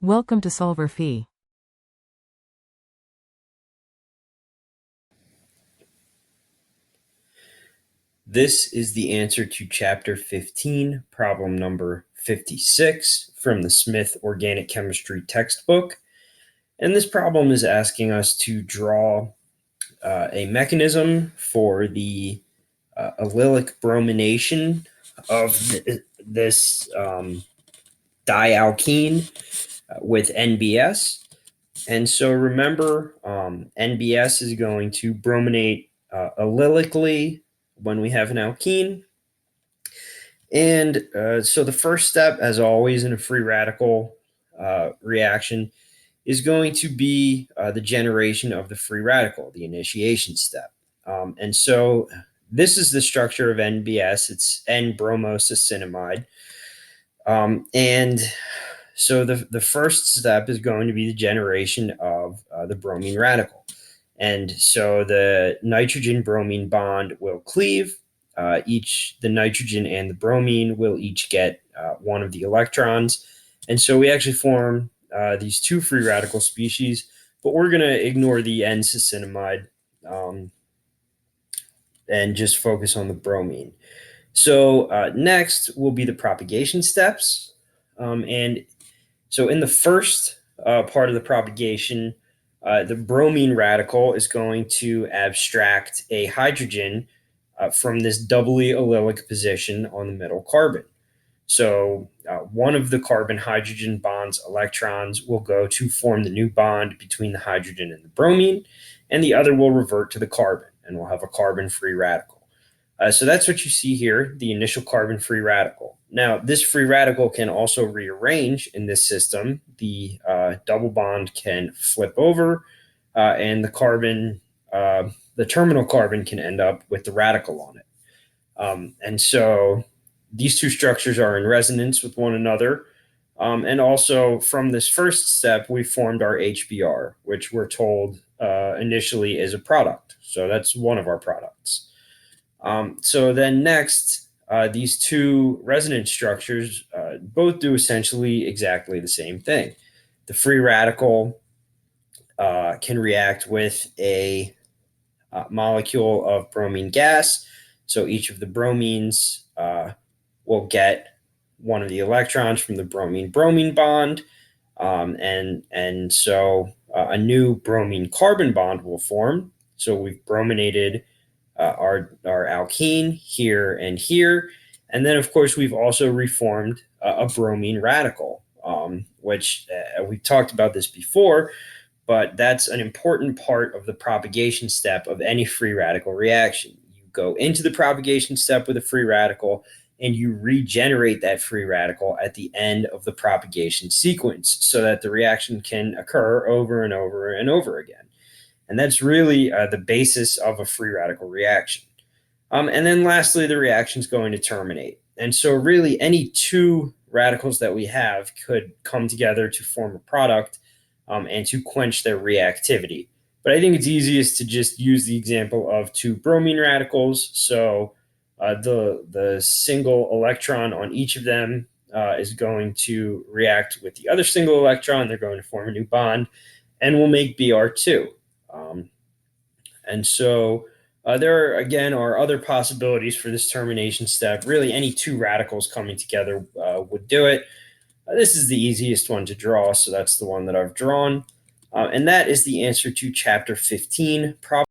Welcome to solverfy. This is the answer to Chapter 15, problem number 56 from the Smith Organic Chemistry textbook. And this problem is asking us to draw a mechanism for the allylic bromination of this dialkene with NBS. And so remember, NBS is going to brominate allylically when we have an alkene. And so the first step, as always in a free radical reaction, is going to be the generation of the free radical, the initiation step. And so this is the structure of NBS. It's N-bromosuccinimide. And so the first step is going to be the generation of the bromine radical. And so the nitrogen-bromine bond will cleave. The nitrogen and the bromine will each get one of the electrons. And so we actually form these two free radical species, but we're going to ignore the N-succinimide and just focus on the bromine. So next will be the propagation steps. And so in the first part of the propagation, the bromine radical is going to abstract a hydrogen from this doubly allylic position on the middle carbon. So one of the carbon-hydrogen bond's electrons will go to form the new bond between the hydrogen and the bromine, and the other will revert to the carbon, and we'll have a carbon-free radical. So that's what you see here, the initial carbon-free radical. Now, this free radical can also rearrange in this system. The double bond can flip over, and the terminal carbon can end up with the radical on it. And so these two structures are in resonance with one another. And also from this first step, we formed our HBr, which we're told initially is a product. So that's one of our products. So then next, these two resonance structures both do essentially exactly the same thing. The free radical can react with a molecule of bromine gas. So each of the bromines will get one of the electrons from the bromine-bromine bond. And so a new bromine carbon bond will form. So we've brominated our alkene here and here. And then, of course, we've also reformed a bromine radical, which we've talked about this before, but that's an important part of the propagation step of any free radical reaction. You go into the propagation step with a free radical, and you regenerate that free radical at the end of the propagation sequence so that the reaction can occur over and over and over again. And that's really the basis of a free radical reaction. And then lastly, the reaction is going to terminate. And so really any two radicals that we have could come together to form a product and to quench their reactivity. But I think it's easiest to just use the example of two bromine radicals. So the single electron on each of them is going to react with the other single electron. They're going to form a new bond, and we'll make Br2. And so there, again, are other possibilities for this termination step. Really, any two radicals coming together would do it. This is the easiest one to draw, so that's the one that I've drawn. And that is the answer to Chapter 15, problem